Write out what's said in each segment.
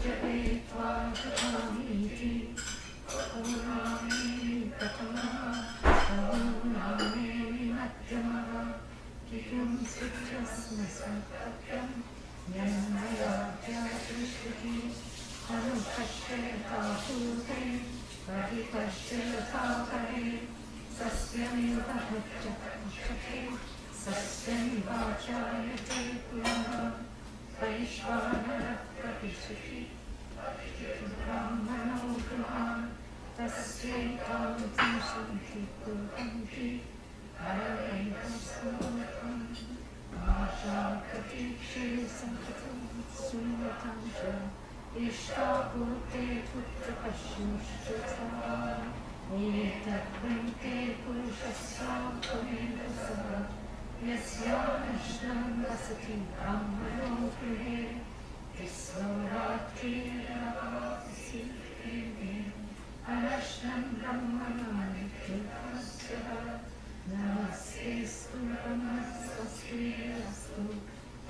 जपेत्वा कथामीति पौराणे प्रथमः पौराणे मध्यमः किं सिद्धस्मसंपत्यं यन्मयाद्यादृष्टिः अनुपश्यता पूर्वे परिपश्यता परे सस्यमिवाचक्षते सस्यमिवाचायते पुनः वैश्वानरः प्रतिश्रुति ब्राह्मणो गृहान् तस्यैकान्तं सन्ति कुर्वन्ति हरैकस्मोकम् आशाप्रतीक्षे सम्पतं शून्यतां च इष्टापूर्ते पुत्रपशुश्च एतद्वन्ते पुरुषस्यात्मनेकसः यस्यानश्नं वसति ब्राह्मणो गृहे तिस्रो रात्रिरवासि अनश्नं ब्रह्मणानित्यस्य नमस्तेऽस्तु ब्रह्मस्वस्तिरस्तु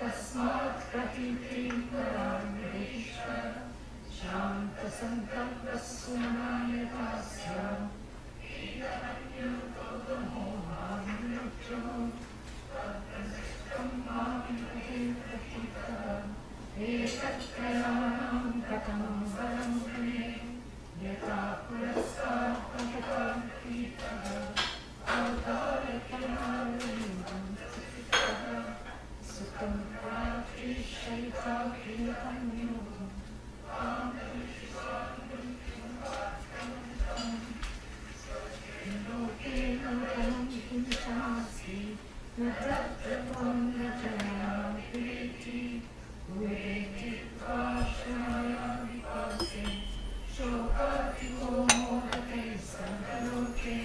तस्मात् प्रतीतिं परामरेश्वर शान्तसङ्कल्पस्वनायकास्य एतत्त्रयाणां कथं बलं मे यथा पुरस्कारः सुखं प्राप्तिशैताभ्युतं लोके लोकं किं चास्ति न तत्र त्वं न जनाप्रीति उदेति त्वाश्रया विपासे शोकातिको मोहते सर्वलोके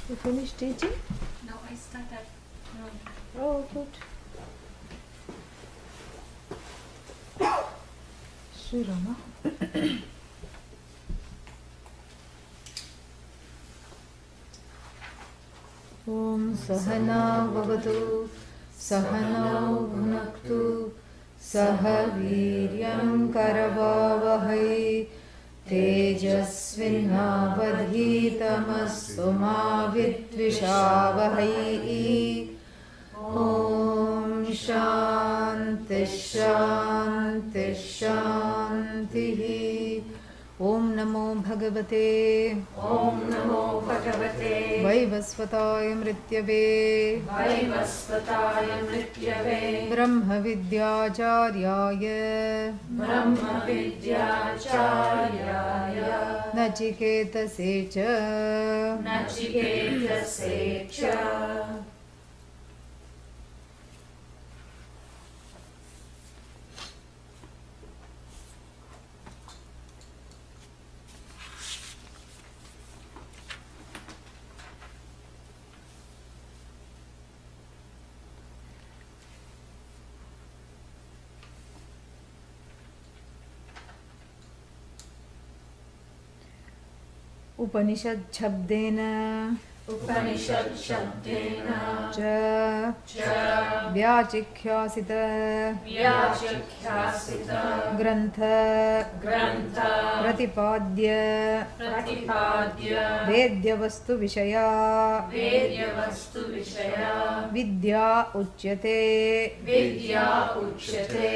You finished teaching? No, I started. No. Oh, good. Sri Rama. Om Sahana Bhavatu Sahanau Bhunaktu Saha Viryam Karavavahai तेजस्विनावधीतमस्तु मा विद्विषावहै ॐ शान्ति शान्ति शान्तिः ॐ नमो भगवते वैवस्वताय मृत्यवे ब्रह्म विद्याचार्याय नचिकेतसे च उपनिषद शब्देन च व्याचिख्यासित व्याचख्यासित ग्रंथ ग्रंथ प्रतिपाद्य प्रतिपाद्य वेद्य वस्तु विषया वेद्य वस्तु विषया विद्या उच्यते. विद्या उच्यते.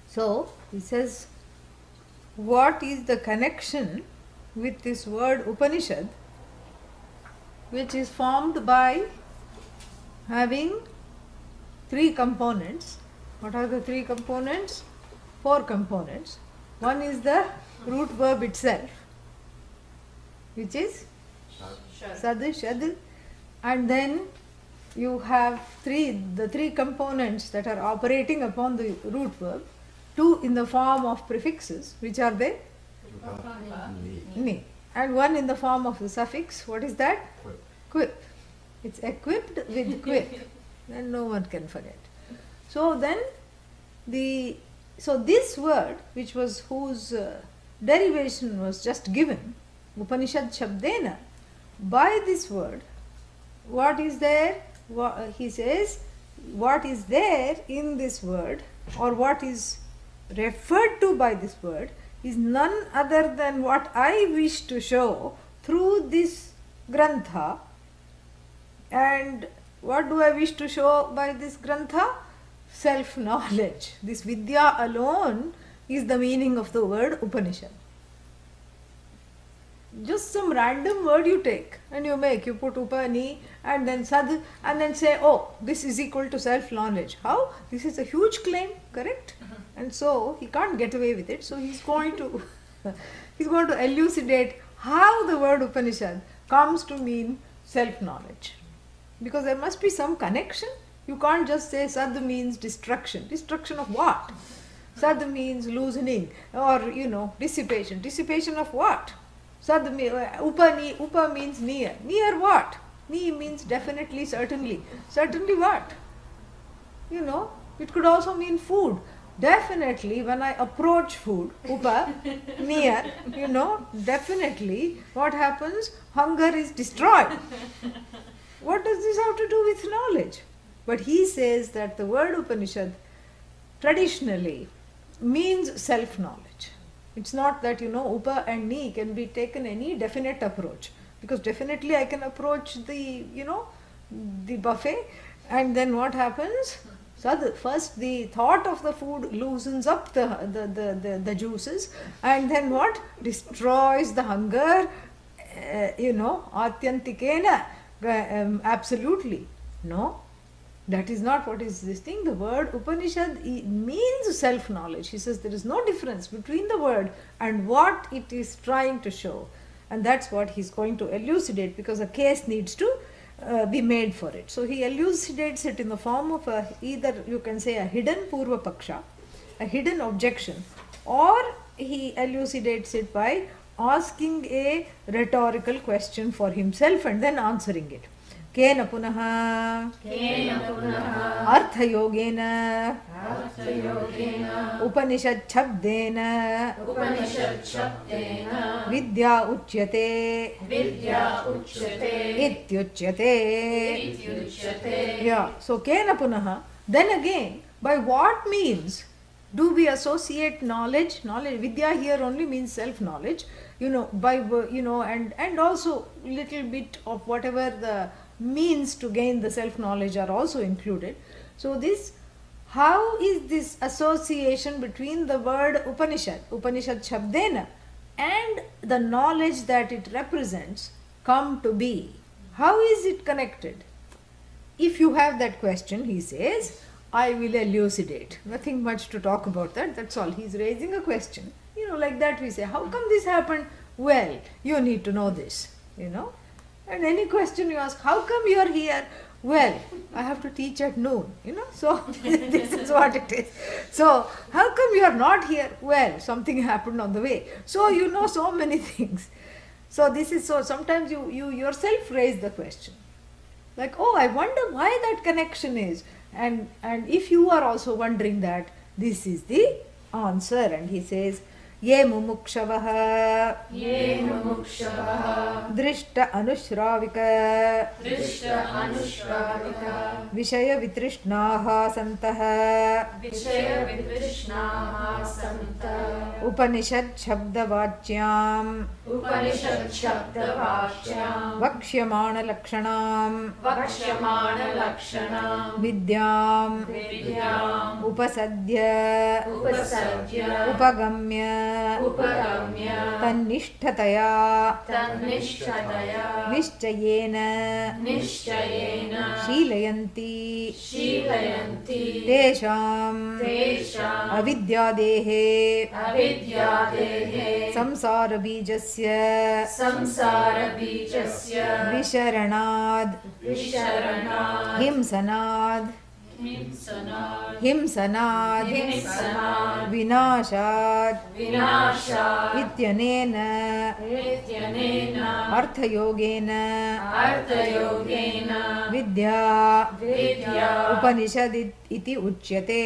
So he says, what is the connection with this word Upanishad, which is formed by having three components? What are the three components? Four components. One is the root verb itself, which is sad, shad, and then you have the three components that are operating upon the root verb, two in the form of prefixes, which are they? Ni. And one in the form of the suffix. What is that? Quip. It's equipped with quip. Then no one can forget. So then this word, which was whose derivation was just given, Upanishad Shabdena, by this word, what is there? He says, what is there in this word, or what is referred to by this word, is none other than what I wish to show through this grantha. And what do I wish to show by this grantha? Self-knowledge. This vidya alone is the meaning of the word Upanishad. Just some random word you take and you put upani and then sad and then say, oh, this is equal to self-knowledge. How? This is a huge claim, correct? And so he can't get away with it. So he's going to elucidate how the word Upanishad comes to mean self-knowledge. Because there must be some connection. You can't just say sad means destruction. Destruction of what? Sad means loosening or dissipation. Dissipation of what? Sad upa means near. Near what? Ni means definitely, certainly. Certainly what? It could also mean food. Definitely when I approach food, upa, near, definitely what happens? Hunger is destroyed. What does this have to do with knowledge? But he says that the word Upanishad traditionally means self-knowledge. It's not that, upa and ni can be taken any definite approach. Because definitely I can approach the buffet, and then what happens? First the thought of the food loosens up the juices, and then what? Destroys the hunger, atyantikena, absolutely. No, that is not what is this thing. The word Upanishad means self-knowledge. He says there is no difference between the word and what it is trying to show. And that's what he's going to elucidate, because a case needs to be made for it. So he elucidates it in the form of either you can say a hidden Purva Paksha, a hidden objection, or he elucidates it by asking a rhetorical question for himself and then answering it. Kena punaha arthayogena Upanishad Shabdena Vidya Uchyate Ityuchyate. Yeah, so Kena punaha, then again, by what means do we associate knowledge? Vidya here only means self-knowledge, and also little bit of whatever the means to gain the self-knowledge are also included. So how is this association between the word Upanishad Shabdena, and the knowledge that it represents come to be? How is it connected? If you have that question, he says, I will elucidate. Nothing much to talk about that, that's all. He's raising a question. Like that we say, how come this happened? Well, you need to know this, And any question you ask, how come you are here? Well, I have to teach at noon, so this is what it is. So, how come you are not here? Well, something happened on the way. So, so many things. So, sometimes you yourself raise the question. Like, oh, I wonder why that connection is. And if you are also wondering that, this is the answer. And he says, ये मुमुक्षवः ये मुमुक्षवः दृष्ट अनुश्राविक दृष्ट अनुश्राविक विषयवितृष्णाः सन्तः विषयवितृष्णाः सन्तः उपनिषच्छब्दवाच्याम् उपनिषच्छब्दवाच्यां वक्ष्यमाणलक्षणाम् वक्ष्यमाणलक्षणां विद्याम् विद्याम् उपसद्य उपसद्य उपगम्य उपगम्य तन्निष्ठतया तन्निष्ठतया निश्चयेन निश्चयेन शीलयन्ति शीलयन्ति तेषाम् तेषाम् अविद्यादेः अविद्यादेः संसारबीजस्य संसारबीजस्य विशरणाद् विशरणात् हिंसनाद् हिंसनात् हिंसनाद् हिंसनात् विनाशात् विनाशात् इत्यनेन इत्यनेन अर्थयोगेन अर्थयोगेन विद्या विद्या उपनिषद् इति उच्यते.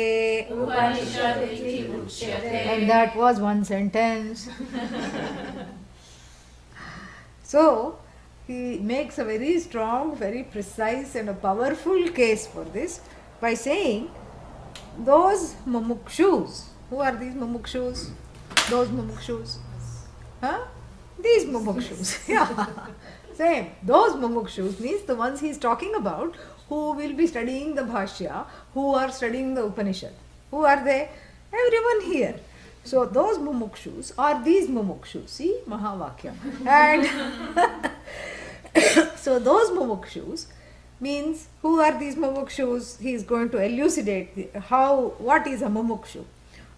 उपनिषदिति उच्यते. And that was one sentence. So, he makes a very strong, very precise and a powerful case for this by saying those mumukshus. Who are these mumukshus? Those mumukshus. Huh? These mumukshus. Yeah. Same. Those mumukshus means the ones he is talking about who will be studying the Bhashya, who are studying the Upanishad. Who are they? Everyone here. So those mumukshus are these mumukshus. See, Mahavakya. And so those mumukshus means who are these mumukshus? He is going to elucidate what is a mumukshu.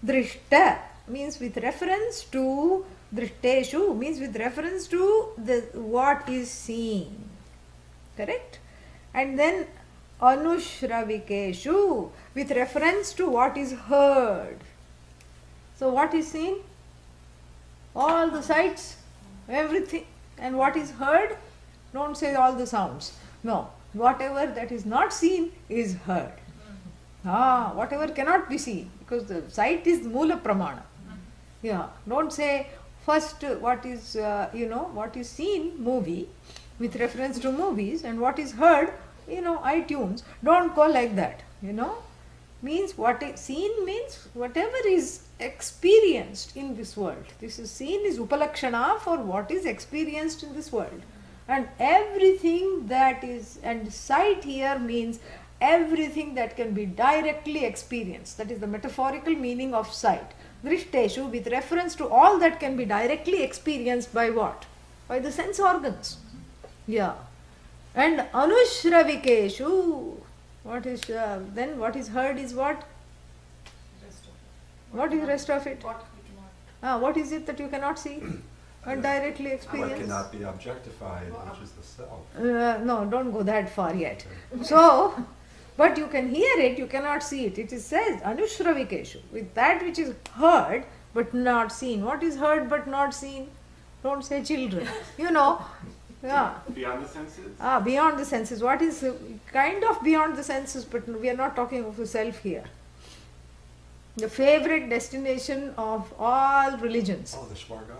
Drishta means with reference to Drishteshu means with reference to what is seen. Correct? And then Anushravikeshu with reference to what is heard. So what is seen? All the sights, everything. And what is heard? Don't say all the sounds. No. Whatever that is not seen is heard. Whatever cannot be seen, because the sight is Mula Pramana. Yeah. Don't say first what is what is seen, movie, with reference to movies, and what is heard, iTunes. Don't go like that. Means what is seen means whatever is experienced in this world. This is seen is upalakshana for what is experienced in this world. And everything that is, and sight here means everything that can be directly experienced. That is the metaphorical meaning of sight. Drishteshu with reference to all that can be directly experienced by what? By the sense organs. Yeah. And Anushravikeshu, what is then what is heard is what? What is the rest of it? What is it that you cannot see and directly experience? What cannot be objectified, which is the self. No, don't go that far yet. So, but you can hear it, you cannot see it. It is says Anushravikeshu, with that which is heard but not seen. What is heard but not seen? Don't say children. Yeah. Beyond the senses? Beyond the senses. What is kind of beyond the senses, but we are not talking of the self here. The favorite destination of all religions. Oh, the Shwarga?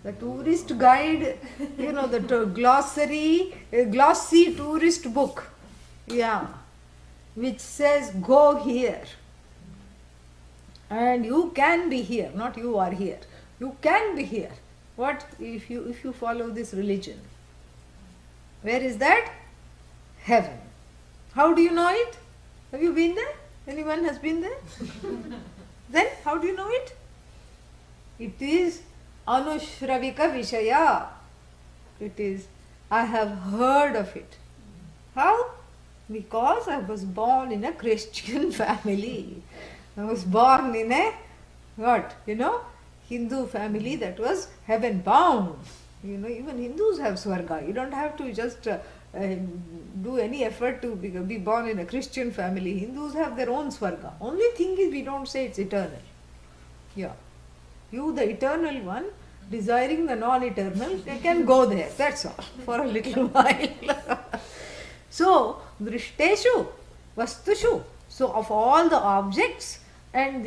The tourist guide, the glossy tourist book. Yeah. Which says, go here. And you can be here, not you are here. You can be here. What if you follow this religion? Where is that? Heaven. How do you know it? Have you been there? Anyone has been there? Then how do you know it? It is Anushravika Vishaya. It is, I have heard of it. How? Because I was born in a Christian family. I was born in a, Hindu family that was heaven bound. Even Hindus have Swarga. You don't have to just do any effort to be born in a Christian family. Hindus have their own Swarga. Only thing is we don't say it's eternal. Yeah. You, the eternal one, desiring the non-eternal, they can go there. That's all. For a little while. So, Drishteshu, Vastushu. So, of all the objects and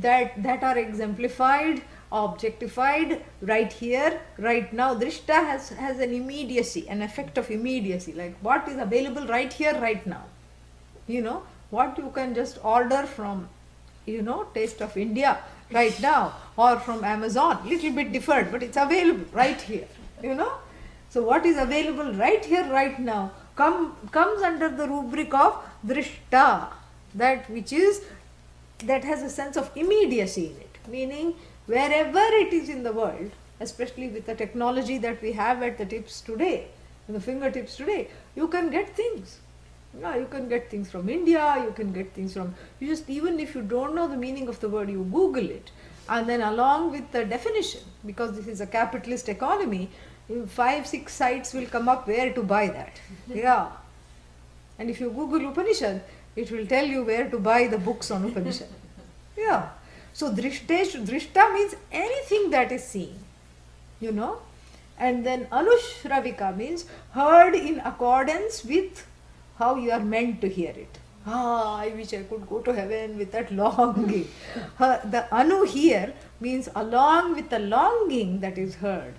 that are exemplified, objectified right here, right now. Drishta has an immediacy, an effect of immediacy, like what is available right here, right now. What you can just order from, Taste of India right now, or from Amazon, little bit different, but it's available right here, So what is available right here, right now, comes under the rubric of Drishta, that has a sense of immediacy in it, meaning wherever it is in the world, especially with the technology that we have at the tips today, in the fingertips today, you can get things. You can get things from India, you can get things from, even if you don't know the meaning of the word, you Google it, and then along with the definition, because this is a capitalist economy, 5-6 sites will come up where to buy that. Yeah. And if you Google Upanishad, it will tell you where to buy the books on Upanishad. Yeah. So drishta means anything that is seen, And then anushravika means heard in accordance with how you are meant to hear it. I wish I could go to heaven with that longing. The anu here means along with the longing that is heard,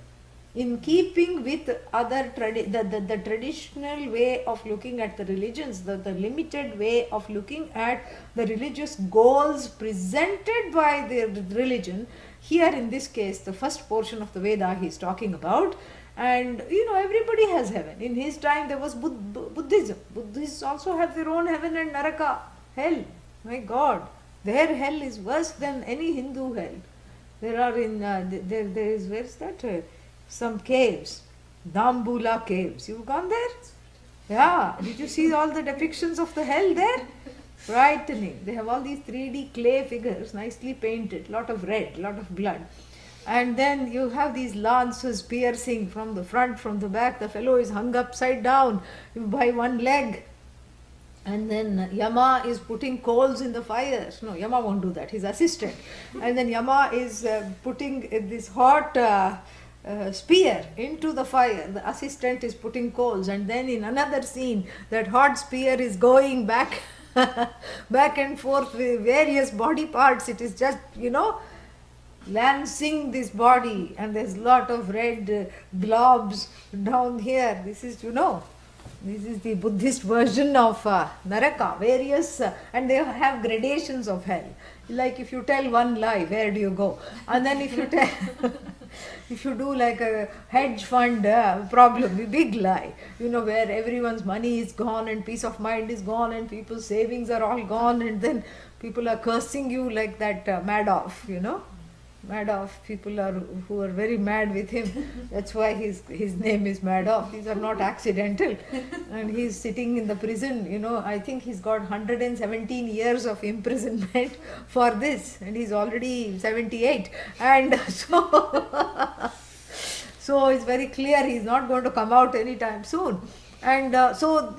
in keeping with other the traditional way of looking at the religions, the limited way of looking at the religious goals presented by the religion. Here in this case, the first portion of the Veda he is talking about. And everybody has heaven. In his time there was Buddhism. Buddhists also have their own heaven and Naraka, hell. My God, their hell is worse than any Hindu hell. There are there is, where's that? Some caves, Dambula caves. You've gone there? Yeah. Did you see all the depictions of the hell there? Frightening. They have all these 3D clay figures, nicely painted, lot of red, lot of blood. And then you have these lances piercing from the front, from the back. The fellow is hung upside down by one leg. And then Yama is putting coals in the fire. No, Yama won't do that. His assistant. And then Yama is putting this hot spear into the fire. The assistant is putting coals. And then in another scene, that hot spear is going back, back and forth with various body parts. It is just, lancing this body, and there's lot of red globs down here. This is, this is the Buddhist version of Naraka, various, and they have gradations of hell. Like if you tell one lie, where do you go? And then if you tell, if you do like a hedge fund problem, a big lie, where everyone's money is gone and peace of mind is gone and people's savings are all gone, and then people are cursing you like that Madoff, Madoff, people who are very mad with him. That's why his name is Madoff. These are not accidental. And he's sitting in the prison, I think he's got 117 years of imprisonment for this, and he's already 78. And so it's very clear he's not going to come out anytime soon. And so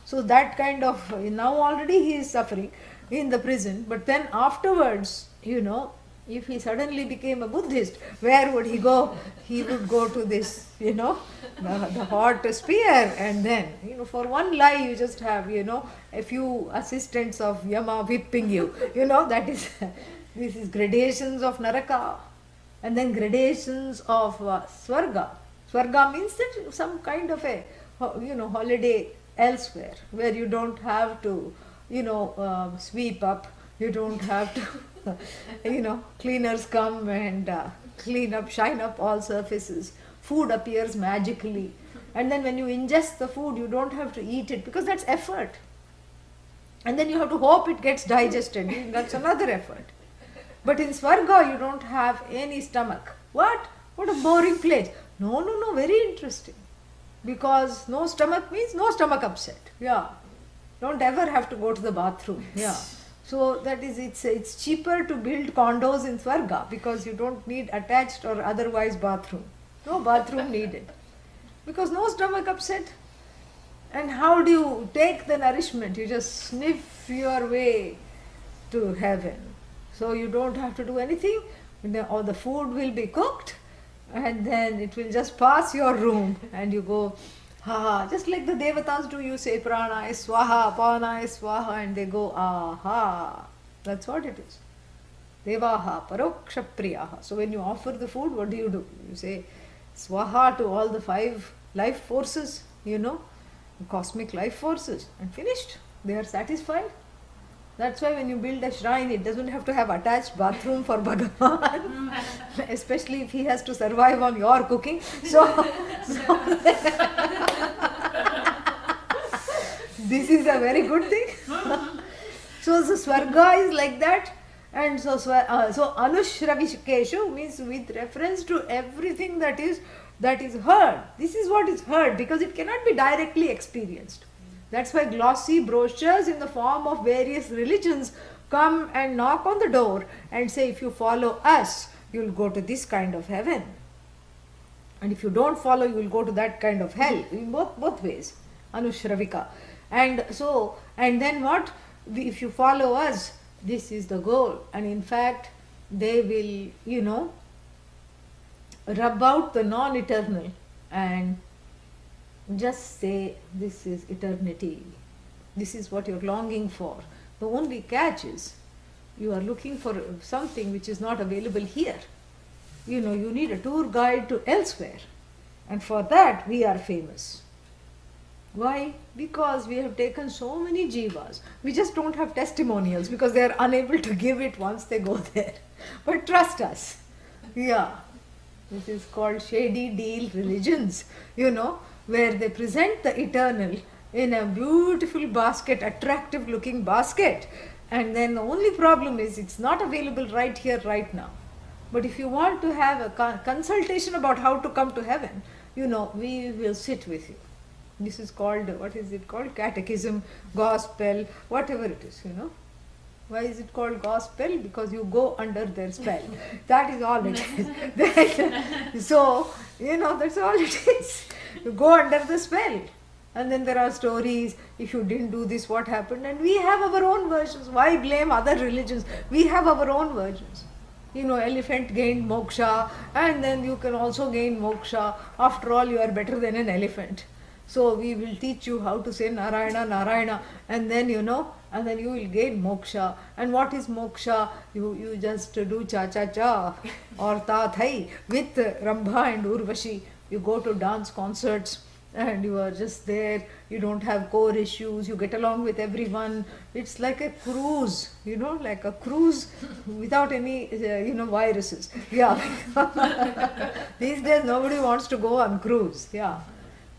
that kind of, now already he is suffering in the prison, but then afterwards, if he suddenly became a Buddhist, where would he go? He would go to this, the hot spear, and then, for one lie you just have, a few assistants of Yama whipping you, that is, this is gradations of Naraka, and then gradations of Swarga. Swarga means that some kind of a, holiday elsewhere, where you don't have to, sweep up, you don't have to, cleaners come and clean up, shine up all surfaces. Food appears magically. And then when you ingest the food, you don't have to eat it, because that's effort. And then you have to hope it gets digested. That's another effort. But in Swarga, you don't have any stomach. What? What a boring place. No, very interesting. Because no stomach means no stomach upset. Yeah. Don't ever have to go to the bathroom. Yeah. So that is, it's cheaper to build condos in Swarga, because you don't need attached or otherwise bathroom. No bathroom needed. Because no stomach upset. And how do you take the nourishment? You just sniff your way to heaven. So you don't have to do anything. Or the food will be cooked, and then it will just pass your room, and you go, just like the Devatas do, you say prana is swaha, apana is swaha, and they go, aha. That's what it is. Devaha paroksha priyaha. So when you offer the food, what do? You say swaha to all the 5 life forces, cosmic life forces, and finished. They are satisfied. That's why when you build a shrine, it doesn't have to have attached bathroom for Bhagavan, especially if he has to survive on your cooking. So this is a very good thing. So the Swarga is like that. And so Anushravikeshu means with reference to everything that is heard. This is what is heard because it cannot be directly experienced. That's why glossy brochures in the form of various religions come and knock on the door and say, if you follow us, you will go to this kind of heaven. And if you don't follow, you will go to that kind of hell. In both ways. Anushravika. And then what? If you follow us, this is the goal. And in fact, they will, rub out the non-eternal and just say, this is eternity. This is what you're longing for. The only catch is, you are looking for something which is not available here. You need a tour guide to elsewhere. And for that, we are famous. Why? Because we have taken so many jivas. We just don't have testimonials because they are unable to give it once they go there. But trust us. Yeah. This is called shady deal religions, where they present the eternal in a beautiful basket, attractive looking basket. And then the only problem is it's not available right here, right now. But if you want to have a consultation about how to come to heaven, we will sit with you. This is called, what is it called? Catechism, gospel, whatever it is, Why is it called gospel? Because you go under their spell. That is all it is. So, that's all it is. You go under the spell. And then there are stories, if you didn't do this, what happened? And we have our own versions. Why blame other religions? We have our own versions. Elephant gained moksha, and then you can also gain moksha. After all, you are better than an elephant. So we will teach you how to say Narayana, Narayana, and then you will gain moksha. And what is moksha? You just do cha-cha-cha or ta-thai with Rambha and Urvashi. You go to dance concerts and you are just there. You don't have core issues. You get along with everyone. It's like a cruise, like a cruise without any, viruses. Yeah. These days nobody wants to go on cruise. Yeah.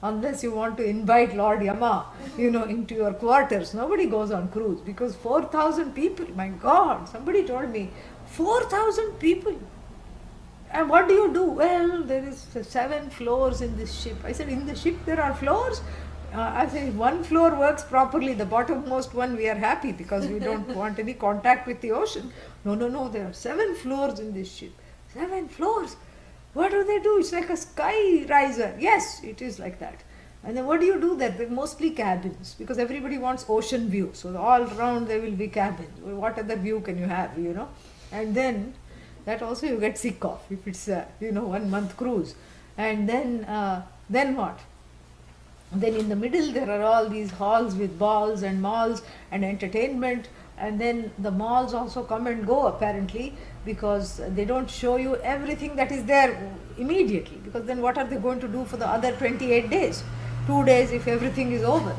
Unless you want to invite Lord Yama, into your quarters. Nobody goes on cruise because 4,000 people, my God, somebody told me, 4,000 people. And what do you do? Well, there is 7 floors in this ship. I said, in the ship there are floors? I said, if one floor works properly, the bottommost one, we are happy because we don't want any contact with the ocean. No, there are 7 floors in this ship. 7 floors. What do they do? It's like a sky riser. Yes, it is like that. And then what do you do there? They're mostly cabins because everybody wants ocean view. So all around there will be cabins. What other view can you have, And then that also you get sick of if it's a 1 month cruise. And then what? Then in the middle there are all these halls with balls and malls and entertainment. And then the malls also come and go apparently because they don't show you everything that is there immediately. Because then what are they going to do for the other 28 days? 2 days if everything is over.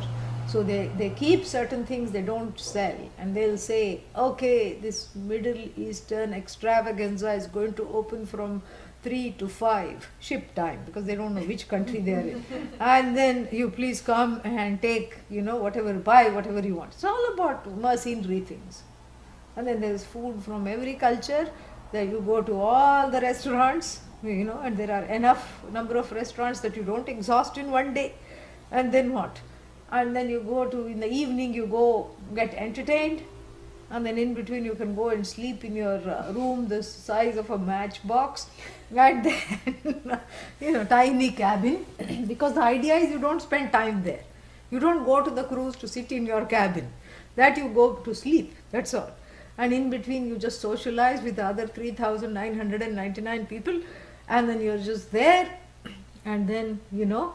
So they keep certain things they don't sell. And they'll say, okay, this Middle Eastern extravaganza is going to open from 3 to 5 ship time because they don't know which country they are in. And then you please come and take, buy whatever you want. It's all about mercenary things. And then there's food from every culture. Then you go to all the restaurants, and there are enough number of restaurants that you don't exhaust in one day. And then what? And then you go to, in the evening you go get entertained. And then in between you can go and sleep in your room the size of a matchbox. And then, tiny cabin. Because the idea is you don't spend time there. You don't go to the cruise to sit in your cabin. That you go to sleep. That's all. And in between you just socialize with the other 3,999 people. And then you're just there. And then, you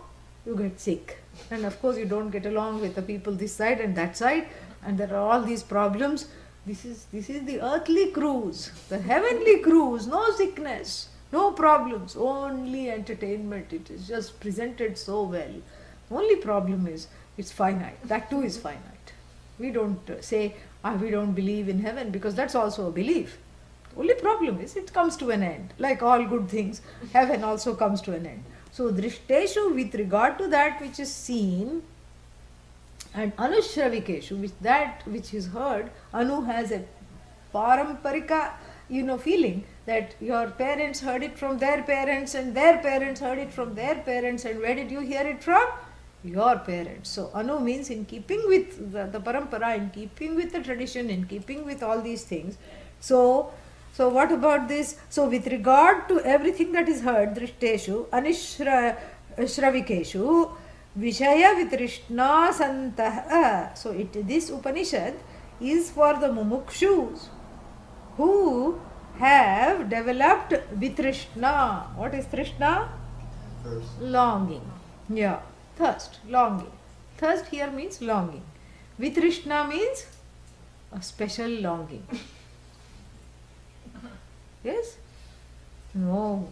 get sick. And of course you don't get along with the people this side and that side. And there are all these problems. This is the earthly cruise, the heavenly cruise, no sickness, no problems, only entertainment. It is just presented so well. Only problem is it's finite. That too is finite. We don't say we don't believe in heaven, because that's also a belief. Only problem is it comes to an end. Like all good things, heaven also comes to an end. So drishteshu, with regard to that which is seen, and anushravikeshu, which is heard. Anu has a paramparika, feeling that your parents heard it from their parents, and their parents heard it from their parents, and where did you hear it from? Your parents. So anu means in keeping with the parampara, in keeping with the tradition, in keeping with all these things. So what about this? So with regard to everything that is heard, drishteshu, shravikeshu, Vishaya Vitrishna Santah. So this Upanishad is for the mumukshus who have developed Vitrishna. What is Trishna? Thirst. Longing. Yeah. Thirst. Longing. Thirst here means longing. Vitrishna means a special longing. Yes? No.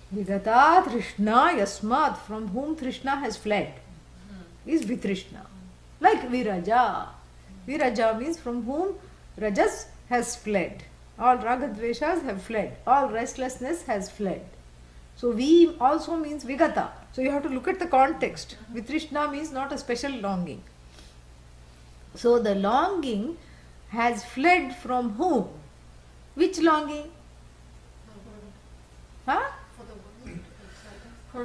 Vigata Trishna Yasmat, from whom Trishna has fled, is Vitrishna. Like Viraja. Viraja means from whom Rajas has fled. All Ragadveshas have fled. All restlessness has fled. So V also means Vigata. So you have to look at the context. Vitrishna means not a special longing. So the longing has fled from whom? Which longing? Huh?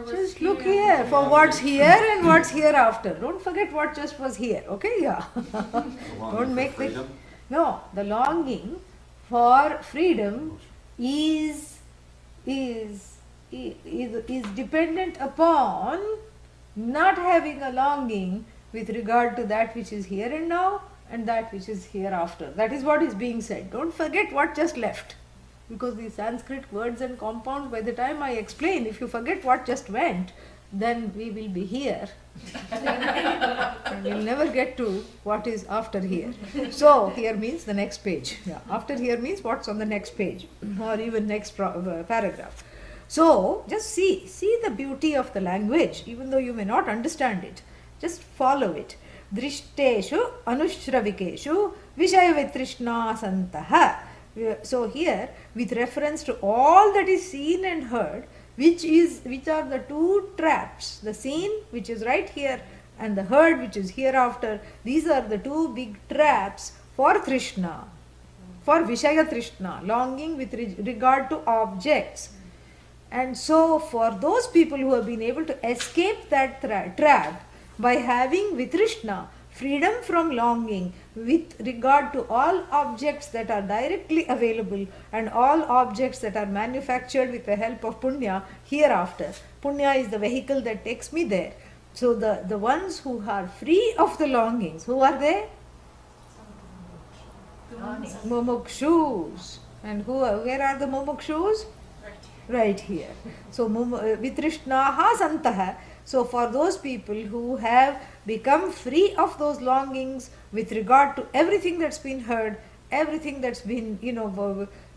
Just look here for what's here and what's hereafter. Don't forget what just was here. Okay, yeah. Don't make the the longing for freedom is dependent upon not having a longing with regard to that which is here and now and that which is hereafter. That is what is being said. Don't forget what just left. Because these Sanskrit words and compounds, by the time I explain, if you forget what just went, then we will be here. And we'll never get to what is after here. So, here means the next page. Yeah. After here means what's on the next page, or even next paragraph. So, just see the beauty of the language, even though you may not understand it. Just follow it. Drishteshu anushravikeshu vishayavitrishna santaha. So here, with reference to all that is seen and heard, which are the two traps, the seen which is right here and the heard which is hereafter, these are the two big traps for Trishna, for Vishaya Trishna, longing with regard to objects. And so for those people who have been able to escape that trap by having Vitrishna, freedom from longing with regard to all objects that are directly available and all objects that are manufactured with the help of punya hereafter. Punya is the vehicle that takes me there. So the ones who are free of the longings, who are they? Mumukshus. And where are the mumukshus? Right here. So vitrishnaha santaha. So for those people who have become free of those longings with regard to everything that's been heard, everything that's been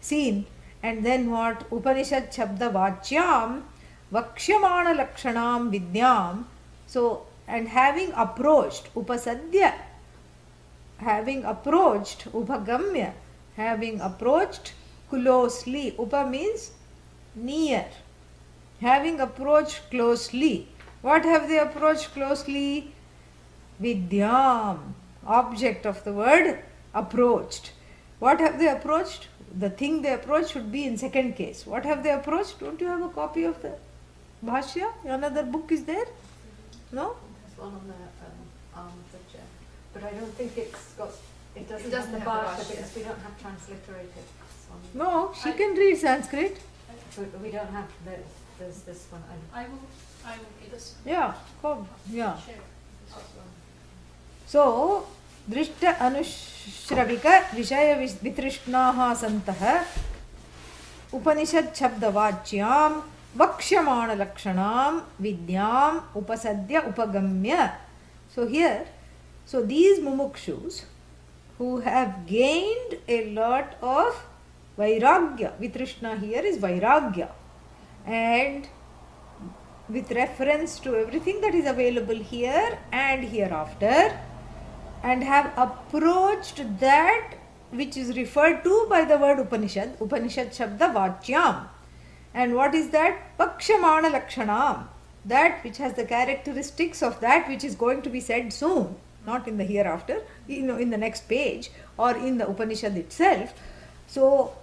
seen, and then what? Upanishad Shabda Vachyam Vakshyamana Lakshanam Vidyam. So, and having approached Upasadya, having approached Upagamya, having approached closely. Upa means near. Having approached closely. What have they approached closely? Vidyam, object of the word approached. What have they approached? The thing they approached should be in second case. What have they approached? Don't you have a copy of the Bhashya? Another book is there? No? There's one on the arm of the chair. But I don't think it doesn't have the have the Bhashya Bhashya. because we don't have transliterated. No, she can read Sanskrit. But we don't have there's this one. I will get this. Yeah, come. Yeah. Share. So, Drishta Anushravika Vishaya Vitrishnaha Santaha Upanishad Shabdavachyam Vakshyamana Lakshanam Vidyam Upasadya Upagamya. So here, these mumukshus who have gained a lot of vairagya. Vitrishna here is vairagya. And with reference to everything that is available here and hereafter, and have approached that which is referred to by the word Upanishad, Upanishad Shabda Vachyam. And what is that? Pakshamana Lakshanam. That which has the characteristics of that which is going to be said soon, not in the hereafter, in the next page or in the Upanishad itself. So,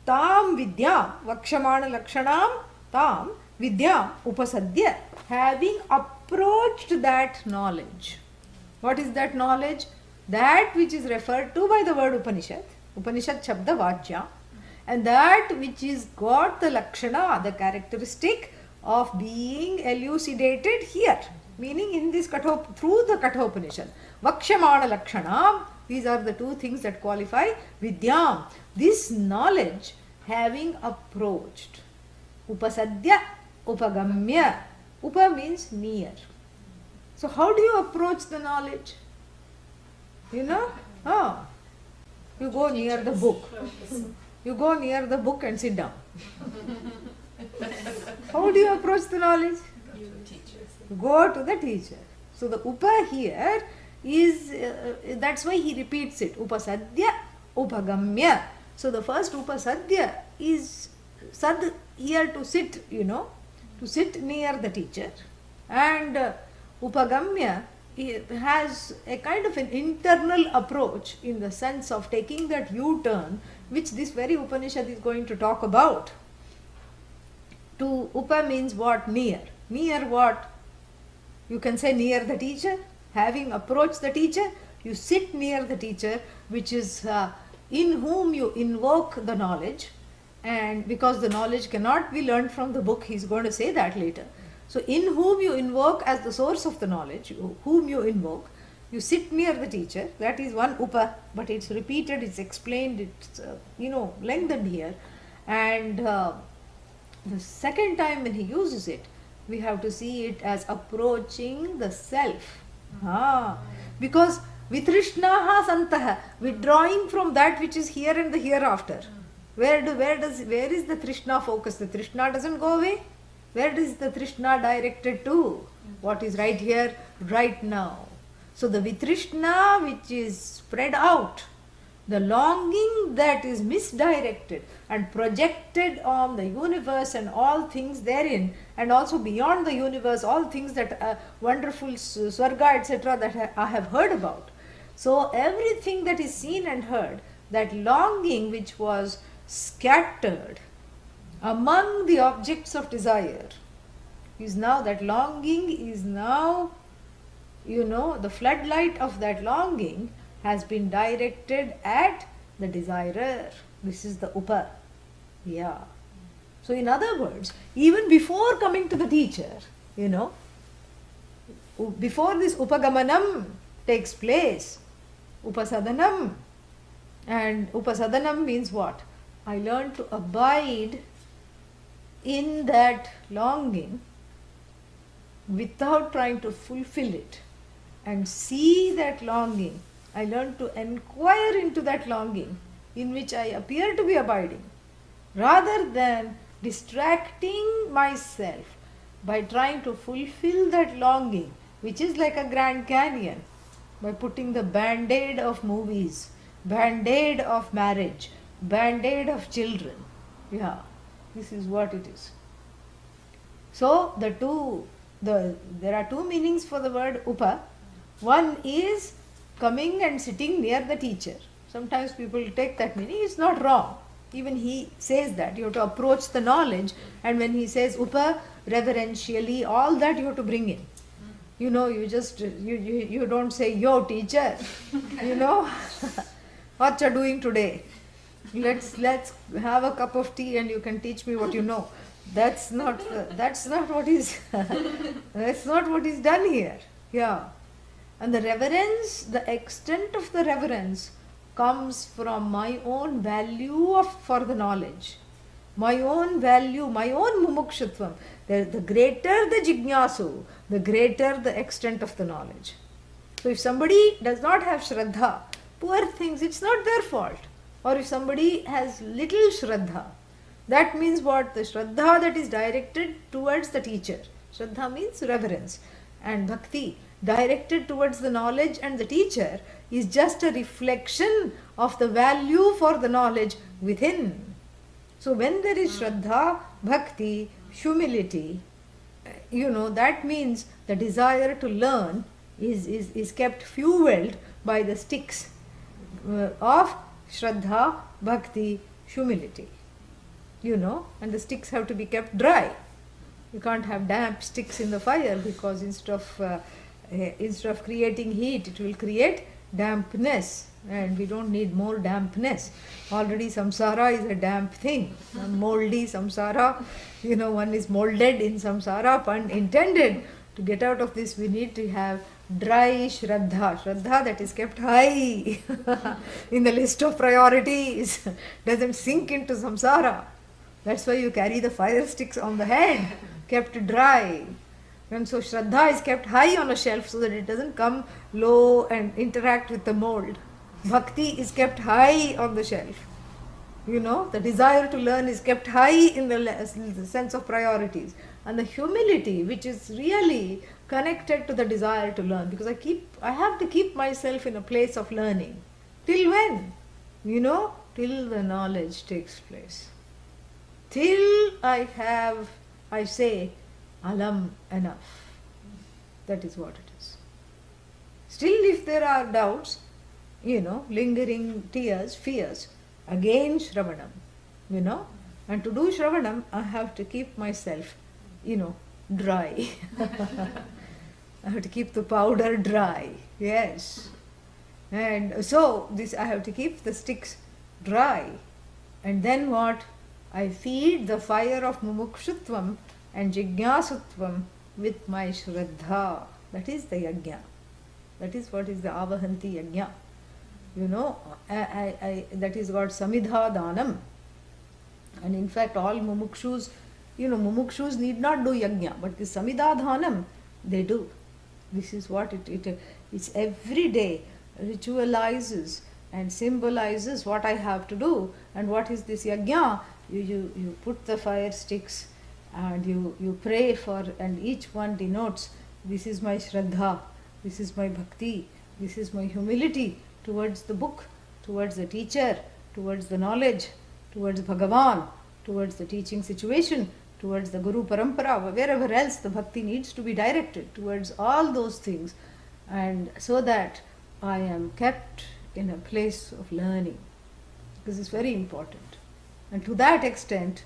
Tam Vidyam, Vakshamana Lakshanam, Tam Vidyam Upasadya, having approached that knowledge. What is that knowledge? That which is referred to by the word Upanishad, Upanishad Shabda Vajya, and that which is got the Lakshana, the characteristic of being elucidated here, meaning in this through the Kathopanishad. Vakshamana Lakshanam, these are the two things that qualify Vidyam. This knowledge having approached. Upasadya, Upagamya. Upa means near. So how do you approach the knowledge? You know? You go near the book. You go near the book and sit down. How do you approach the knowledge? You go to the teacher. So the upa here is, that's why he repeats it. Upasadya, upagamya. So the first upasadya is sad here to sit, to sit near the teacher. And upagamya has a kind of an internal approach in the sense of taking that U-turn, which this very Upanishad is going to talk about. To upa means what? Near. Near what? You can say near the teacher. Having approached the teacher, you sit near the teacher, which is in whom you invoke the knowledge. And because the knowledge cannot be learned from the book, he is going to say that later. So, in whom you invoke as the source of the knowledge, whom you invoke, you sit near the teacher. That is one upa, but it's repeated, it's explained, it's lengthened here. And the second time when he uses it, we have to see it as approaching the self. Because vitrishnaha santaha, withdrawing from that which is here and the hereafter. Where is the Trishna focus? The Trishna doesn't go away. Where is the Trishna directed to? What is right here, right now. So the Vitrishna which is spread out, the longing that is misdirected and projected on the universe and all things therein, and also beyond the universe, all things that wonderful Swarga, etc. that I have heard about. So everything that is seen and heard, that longing which was scattered among the objects of desire, is now, that longing is now, the floodlight of that longing has been directed at the desirer. This is the upa. Yeah. So in other words, even before coming to the teacher, before this upagamanam takes place, upasadanam, and upasadanam means what? I learn to abide in that longing without trying to fulfill it, and see that longing. I learn to inquire into that longing in which I appear to be abiding, rather than distracting myself by trying to fulfill that longing, which is like a Grand Canyon, by putting the band-aid of movies, band-aid of marriage, band-aid of children. Yeah, this is what it is. So there are two meanings for the word upa. One is coming and sitting near the teacher. Sometimes people take that meaning. It's not wrong. Even he says that you have to approach the knowledge, and when he says upa, reverentially, all that you have to bring in. You just you don't say, yo teacher, what you're doing today. Let's have a cup of tea and you can teach me what you know. That's not what is that's not what is done here. Yeah. And the reverence, the extent of the reverence comes from my own value for the knowledge. My own value, my own mumukshutvam. The greater the jignasu, the greater the extent of the knowledge. So if somebody does not have Shraddha, poor things, it's not their fault. Or if somebody has little Shraddha, that means what? The Shraddha that is directed towards the teacher. Shraddha means reverence. And Bhakti, directed towards the knowledge and the teacher, is just a reflection of the value for the knowledge within. So when there is Shraddha, Bhakti, humility, that means the desire to learn is kept fueled by the sticks of Shraddha, Bhakti, humility. And the sticks have to be kept dry. You can't have damp sticks in the fire, because instead of creating heat, it will create dampness, and we don't need more dampness. Already samsara is a damp thing, a moldy samsara. One is molded in samsara, pun intended. To get out of this, we need to have dry Shraddha that is kept high in the list of priorities, doesn't sink into samsara. That's why you carry the fire sticks on the head, kept dry. And so Shraddha is kept high on a shelf so that it doesn't come low and interact with the mold. Bhakti is kept high on the shelf. The desire to learn is kept high in the sense of priorities. And the humility, which is really connected to the desire to learn, because I have to keep myself in a place of learning. Till when? Till the knowledge takes place. Till I say, alam, enough. That is what it is. Still, if there are doubts, lingering tears, fears, again Shravanam, and to do Shravanam, I have to keep myself, dry. I have to keep the powder dry, yes. And so, I have to keep the sticks dry. And then what? I feed the fire of mumukshutvam and jigyasutvam with my Shraddha. That is the yajna. That is what is the avahanti yajna. That is what samidha danam. And in fact, all mumukshus, mumukshus need not do yajna, but the samidha dhanam, they do. This is what it's every day ritualizes and symbolizes what I have to do. And what is this yajna? You put the fire sticks and you pray for, and each one denotes, this is my Shraddha, this is my Bhakti, this is my humility towards the book, towards the teacher, towards the knowledge, towards Bhagavan, towards the teaching situation, towards the Guru Parampara, wherever else the Bhakti needs to be directed, towards all those things, and so that I am kept in a place of learning. This is very important. And to that extent,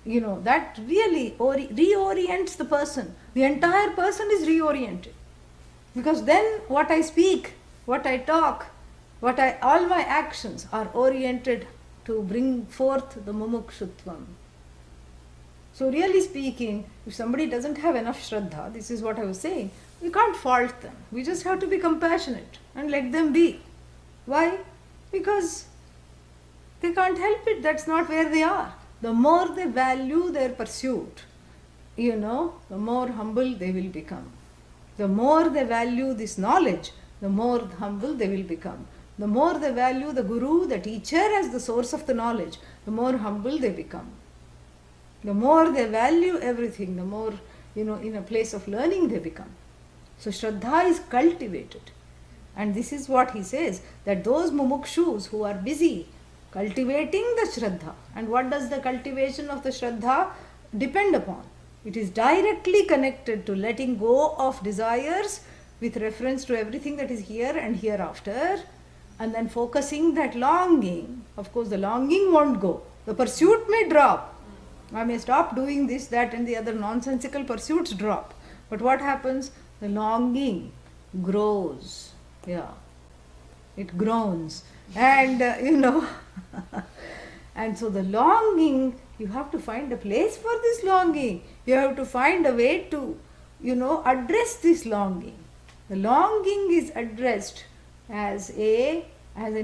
that really reorients the person. The entire person is reoriented. Because then what I speak, what I talk, all my actions are oriented to bring forth the mumukshutvam. So really speaking, if somebody doesn't have enough Shraddha, this is what I was saying, we can't fault them. We just have to be compassionate and let them be. Why? Because they can't help it. That's not where they are. The more they value their pursuit, the more humble they will become. The more they value this knowledge, the more humble they will become. The more they value the Guru, the teacher as the source of the knowledge, the more humble they become. The more they value everything, the more, in a place of learning they become. So Shraddha is cultivated. And this is what he says, that those mumukshus who are busy cultivating the Shraddha. And what does the cultivation of the Shraddha depend upon? It is directly connected to letting go of desires with reference to everything that is here and hereafter, and then focusing that longing. Of course, the longing won't go. The pursuit may drop. I may stop doing this, that and the other nonsensical pursuits drop. But what happens? The longing grows. Yeah. It groans. And, and so the longing, you have to find a place for this longing. You have to find a way to, address this longing. The longing is addressed as an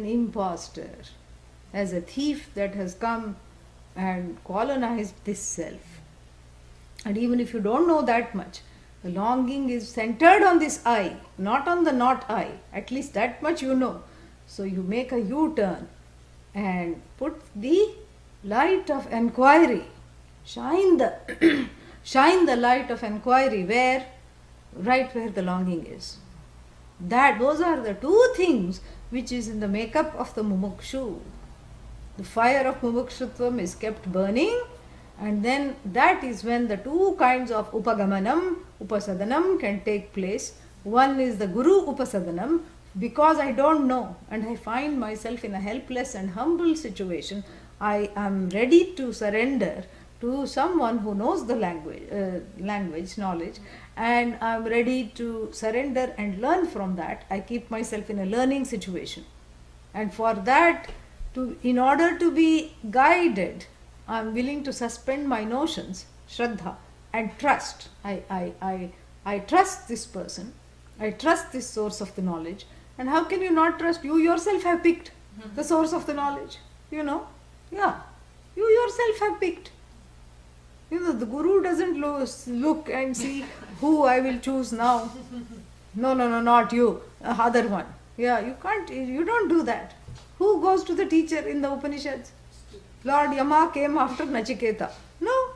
impostor, as a thief that has come and colonized this self. And even if you don't know that much, The longing is centered on this I, not on the not I. At least that much you know. So you make a U-turn and put the light of enquiry. Shine the shine the light of enquiry where? Right where the longing is. Those are the two things which is in the makeup of the mumukshu. The fire of mumukshutvam is kept burning, and then that is when the two kinds of upagamanam, upasadanam can take place. One is the guru upasadanam, because I don't know and I find myself in a helpless and humble situation. I am ready to surrender to someone who knows the knowledge, and I am ready to surrender and learn from that. I keep myself in a learning situation, and for that, in order to be guided, I am willing to suspend my notions, shraddha, and trust. I trust this person, I trust this source of the knowledge. And how can you not trust? You yourself have picked the source of the knowledge, you know. Yeah, you yourself have picked. You know, the guru doesn't look and see who I will choose now. No, not you, other one. Yeah, you can't, you don't do that. Who goes to the teacher in the Upanishads? Lord Yama came after Nachiketa. No.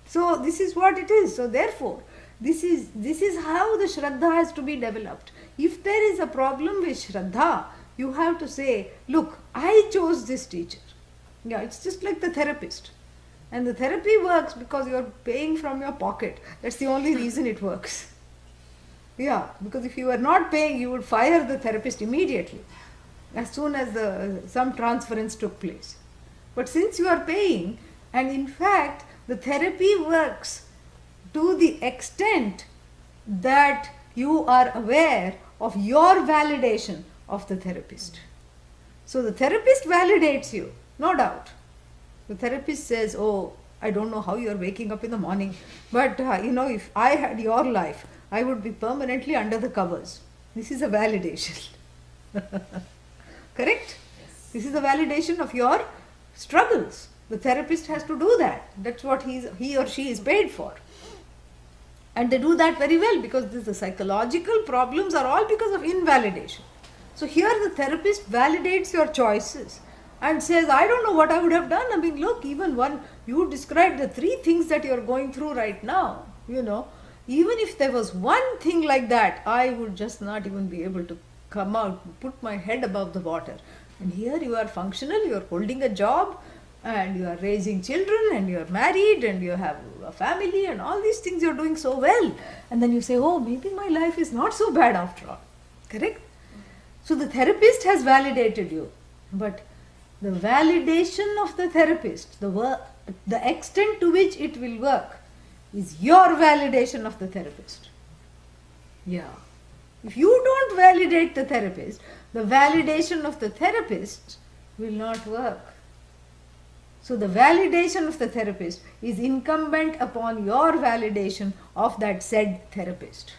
So this is what it is. So therefore, this is how the Shraddha has to be developed. If there is a problem with Shraddha, you have to say, look, I chose this teacher. Yeah, it's just like the therapist. And the therapy works because you are paying from your pocket. That's the only reason it works. Yeah, because if you were not paying, you would fire the therapist immediately as soon as some transference took place. But since you are paying, and in fact, the therapy works to the extent that you are aware of your validation of the therapist. So the therapist validates you, no doubt. The therapist says, oh, I don't know how you are waking up in the morning, but if I had your life, I would be permanently under the covers. This is a validation. Correct? Yes. This is a validation of your struggles. The therapist has to do that. That's what he or she is paid for. And they do that very well, because the psychological problems are all because of invalidation. So here the therapist validates your choices and says, I don't know what I would have done. I mean, look, you described the 3 things that you are going through right now. Even if there was one thing like that, I would just not even be able to come out, put my head above the water. And here you are functional, you are holding a job, and you are raising children, and you are married, and you have a family, and all these things you are doing so well. And then you say, oh, maybe my life is not so bad after all. Correct? So the therapist has validated you. But the validation of the therapist, the extent to which it will work, is your validation of the therapist. Yeah. If you don't validate the therapist, the validation of the therapist will not work. So the validation of the therapist is incumbent upon your validation of that said therapist.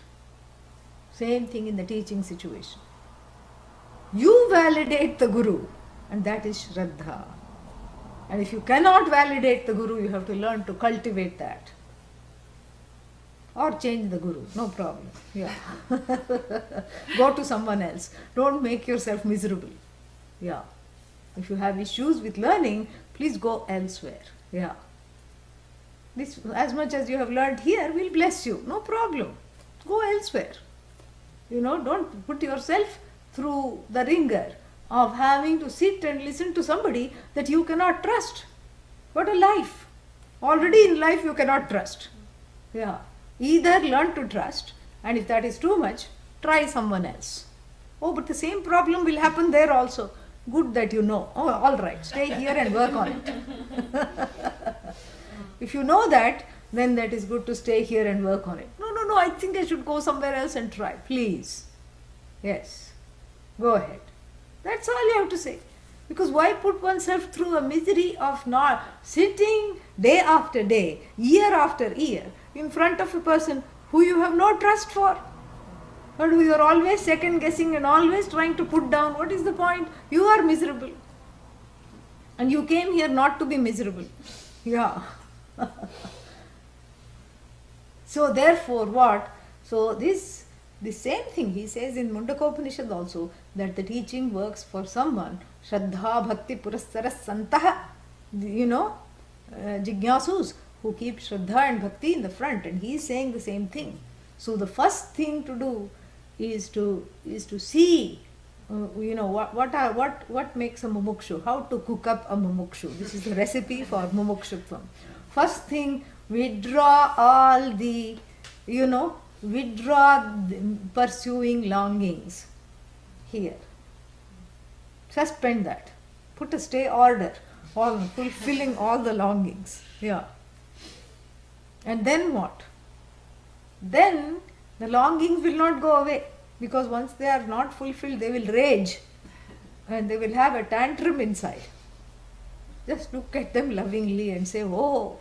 Same thing in the teaching situation. You validate the guru, and that is Shraddha. And if you cannot validate the guru, you have to learn to cultivate that. Or change the guru, no problem. Yeah. Go to someone else. Don't make yourself miserable. Yeah. If you have issues with learning, please go elsewhere. Yeah. This, as much as you have learned here, will bless you. No problem. Go elsewhere. Don't put yourself through the ringer of having to sit and listen to somebody that you cannot trust. What a life. Already in life you cannot trust. Yeah. Either learn to trust, and if that is too much, try someone else. Oh, but the same problem will happen there also. Good that you know. Oh, all right, stay here and work on it. If you know that, then that is good to stay here and work on it. No, I think I should go somewhere else and try. Please. Yes. Go ahead. That's all you have to say. Because why put oneself through a misery of not sitting day after day, year after year, in front of a person who you have no trust for, and who you are always second guessing and always trying to put down? What is the point? You are miserable. And you came here not to be miserable. Yeah. So therefore what? So the same thing he says in Mundakopanishad also, that the teaching works for someone, Shraddha Bhakti Purastara Santah, Jignasus, who keep Shraddha and Bhakti in the front, and he is saying the same thing. So the first thing to do is to see what makes a mumukshu, how to cook up a mumukshu. This is the recipe for mumukshutvam. First thing, withdraw all the pursuing longings here. Suspend that. Put a stay order on fulfilling all the longings. Yeah. And then what? Then the longings will not go away, because once they are not fulfilled, they will rage and they will have a tantrum inside. Just look at them lovingly and say, oh,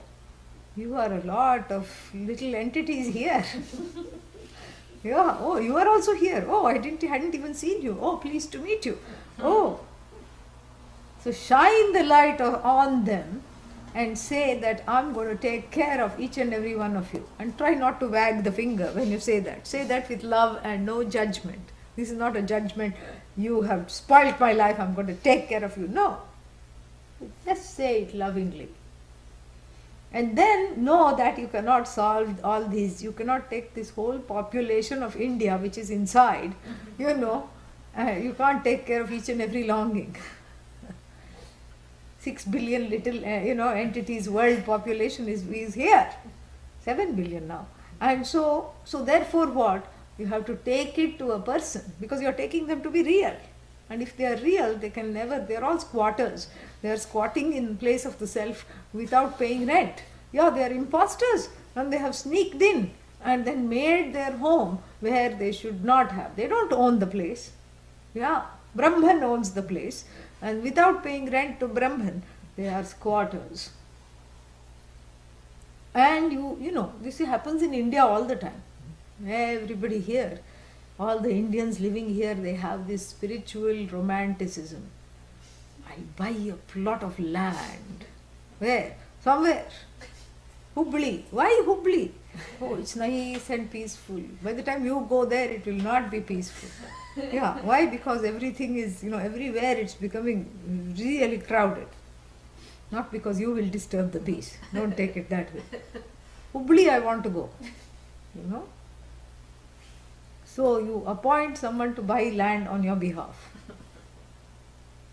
you are a lot of little entities here. Yeah, oh, you are also here. Oh, hadn't even seen you. Oh, pleased to meet you. Oh. So shine the light on them and say that I'm going to take care of each and every one of you. And try not to wag the finger when you say that. Say that with love and no judgment. This is not a judgment. You have spoilt my life, I'm going to take care of you. No. Just say it lovingly. And then know that you cannot solve all these. You cannot take this whole population of India which is inside. You can't take care of each and every longing. 6 billion little entities, world population is here. 7 billion now. And so therefore what? You have to take it to a person, because you are taking them to be real. And if they are real, they are all squatters. They are squatting in place of the self without paying rent. Yeah, they are imposters, and they have sneaked in and then made their home where they should not have. They don't own the place. Yeah, Brahman owns the place, and without paying rent to Brahman, they are squatters. And this happens in India all the time. Everybody here, all the Indians living here, they have this spiritual romanticism. I'll buy a plot of land. Where? Somewhere. Hubli. Why Hubli? Oh, it's nice and peaceful. By the time you go there, it will not be peaceful. Yeah. Why? Because everything is, everywhere it's becoming really crowded. Not because you will disturb the peace. Don't take it that way. Hubli, I want to go. So you appoint someone to buy land on your behalf.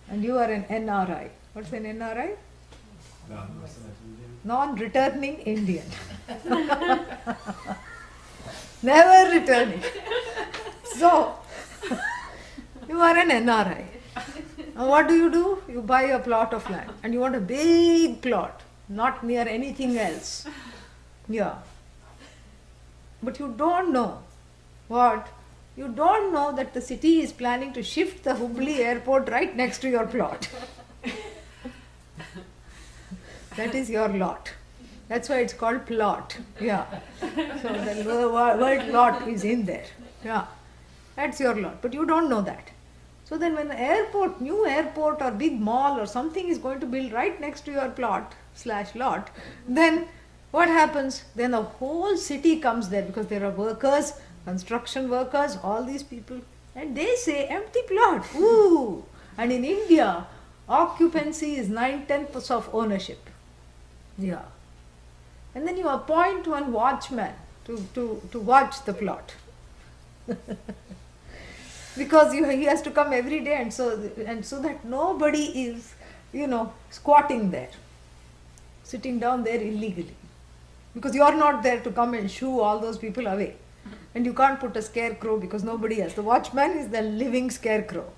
And you are an NRI. What's an NRI? Non-returning Indian. Never returning. So, you are an NRI. Now what do? You buy a plot of land. And you want a big plot, not near anything else. Yeah. But you don't know what? You don't know that the city is planning to shift the Hubli airport right next to your plot. That is your lot. That's why it's called plot. Yeah. So the word lot is in there. Yeah. That's your lot. But you don't know that. So then when an new airport or big mall or something is going to build right next to your plot/lot, then what happens? Then the whole city comes there, because there are workers, construction workers, all these people, and they say empty plot. Ooh! And in India, occupancy is 9/10 of ownership. Yeah. And then you appoint one watchman to watch the plot. Because he has to come every day, and so that nobody is, squatting there, sitting down there illegally. Because you are not there to come and shoo all those people away. And you can't put a scarecrow, because nobody else. The watchman is the living scarecrow.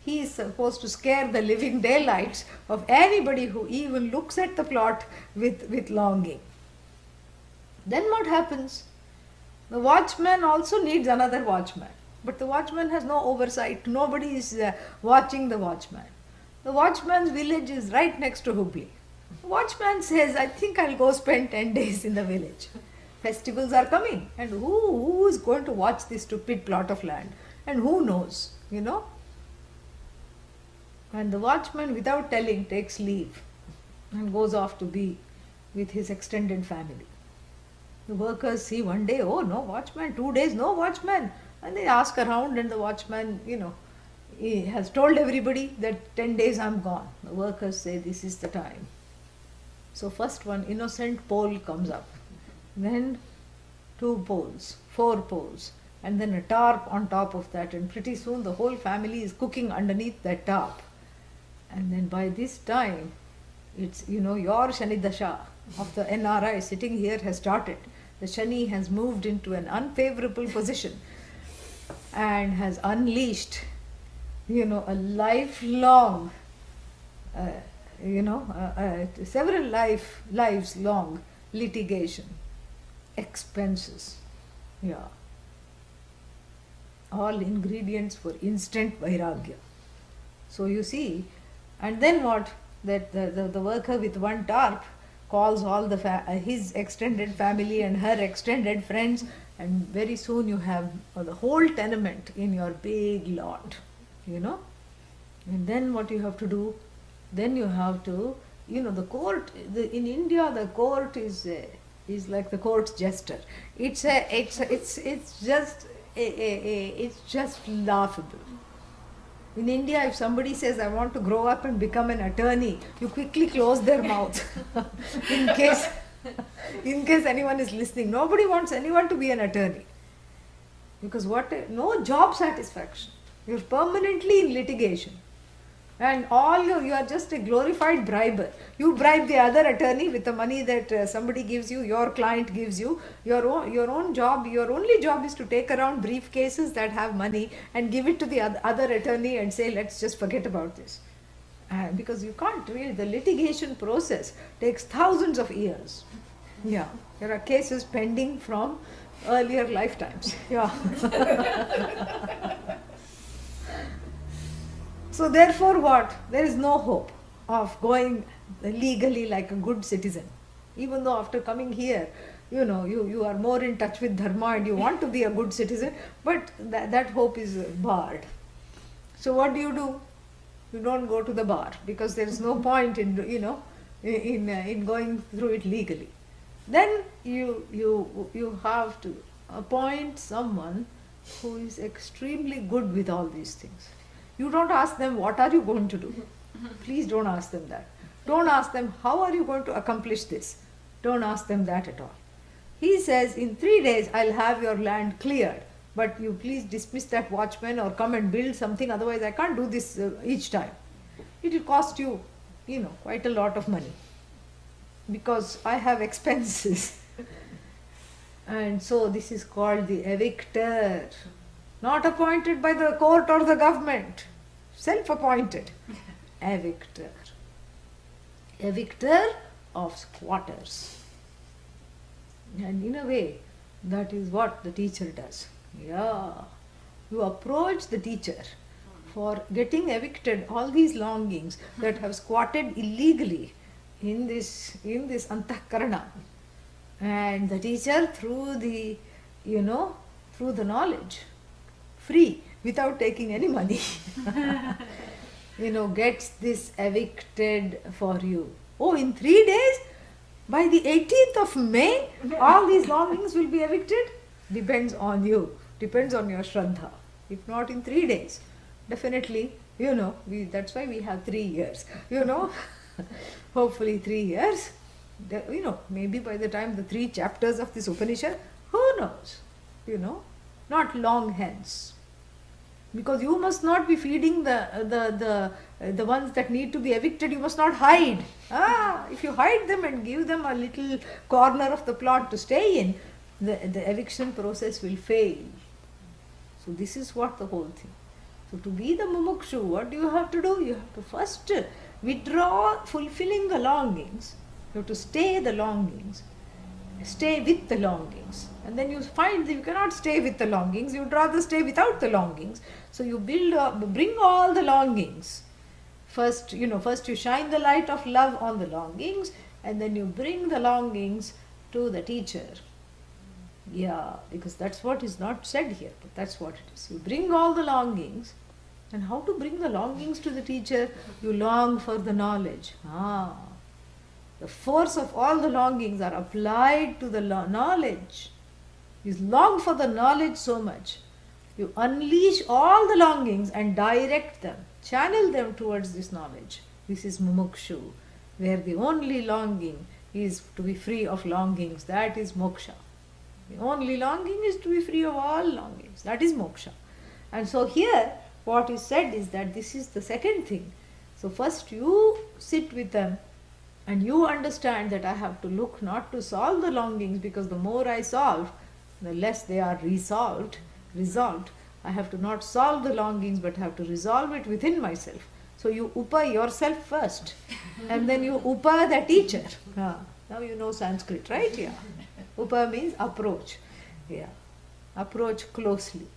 He is supposed to scare the living daylights of anybody who even looks at the plot with longing. Then what happens? The watchman also needs another watchman. But the watchman has no oversight. Nobody is watching the watchman. The watchman's village is right next to Hubli. The watchman says, I think I'll go spend 10 days in the village. Festivals are coming. And who is going to watch this stupid plot of land? And who knows, And the watchman, without telling, takes leave and goes off to be with his extended family. The workers see one day, oh, no watchman, 2 days, no watchman. And they ask around, and the watchman, he has told everybody that 10 days I'm gone. The workers say, this is the time. So first one innocent pole comes up, then 2 poles, 4 poles, and then a tarp on top of that, and pretty soon the whole family is cooking underneath that tarp. And then by this time, it's, your Shani Dasha of the NRI sitting here has started. The Shani has moved into an unfavorable position and has unleashed, a lifelong, several lives long litigation, expenses, all ingredients for instant vairagya. So you see, and then what? That the worker with one tarp calls all his extended family and her extended friends, and very soon you have the whole tenement in your big lot, And then what you have to do? Then you have to, the court. In India, the court is like the court's jester. It's just laughable. In India, if somebody says, I want to grow up and become an attorney, you quickly close their mouth in case anyone is listening. Nobody wants anyone to be an attorney. Because no job satisfaction. You're permanently in litigation. And you are just a glorified briber. You bribe the other attorney with the money that somebody gives you, your client gives you. Your own job, your only job is to take around briefcases that have money and give it to the other attorney and say, let's just forget about this. Because you can't really, the litigation process takes thousands of years. Yeah, there are cases pending from earlier lifetimes. Yeah. So therefore what? There is no hope of going legally like a good citizen. Even though after coming here, you are more in touch with dharma and you want to be a good citizen, but that hope is barred. So what do? You don't go to the bar because there is no point in going through it legally. Then you have to appoint someone who is extremely good with all these things. You don't ask them, what are you going to do? Please don't ask them that. Don't ask them, how are you going to accomplish this? Don't ask them that at all. He says, in 3 days, I'll have your land cleared, but you please dismiss that watchman or come and build something, otherwise I can't do this each time. It will cost you, quite a lot of money, because I have expenses. And so this is called the evictor. Not appointed by the court or the government, self-appointed. Evictor. Evictor of squatters. And in a way, that is what the teacher does. Yeah. You approach the teacher for getting evicted all these longings that have squatted illegally in this antahkarana. And the teacher, through the knowledge, free, without taking any money, gets this evicted for you. Oh, in 3 days? By the 18th of May, all these longings will be evicted? Depends on you. Depends on your Shraddha. If not in 3 days, definitely, that's why we have 3 years. Hopefully 3 years. Maybe by the time the 3 chapters of this Upanishad, who knows? Not long hence. Because you must not be feeding the ones that need to be evicted, you must not hide. If you hide them and give them a little corner of the plot to stay in, the eviction process will fail. So this is what the whole thing. So to be the mumukshu, what do you have to do? You have to first withdraw fulfilling the longings. You have to stay the longings. Stay with the longings. And then you find that you cannot stay with the longings, you would rather stay without the longings. So you bring all the longings. First you shine the light of love on the longings, and then you bring the longings to the teacher. Yeah, because that's what is not said here, but that's what it is. You bring all the longings. And how to bring the longings to the teacher? You long for the knowledge. The the force of all the longings are applied to the knowledge. You long for the knowledge so much. You unleash all the longings and direct them, channel them towards this knowledge. This is mumukshu, where the only longing is to be free of longings. That is moksha. The only longing is to be free of all longings. That is moksha. And so here, what is said is that this is the second thing. So first you sit with them and you understand that I have to look not to solve the longings, because the more I solve, the less they are resolved. I have to not solve the longings, but have to resolve it within myself. So you upa yourself first, and then you upa the teacher. Now you know Sanskrit, right? Yeah. Upa means approach. Yeah. Approach closely,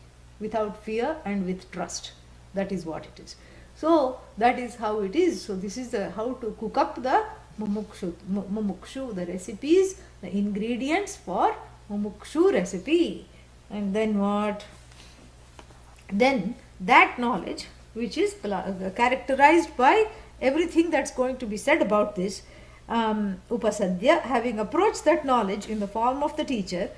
without fear and with trust. That is what it is. So that is how it is. So this is how to cook up the mumukshu, the recipes, the ingredients for mumukshu recipe. And then what? Then that knowledge, which is characterized by everything that's going to be said about this, upasadhya, having approached that knowledge in the form of the teacher,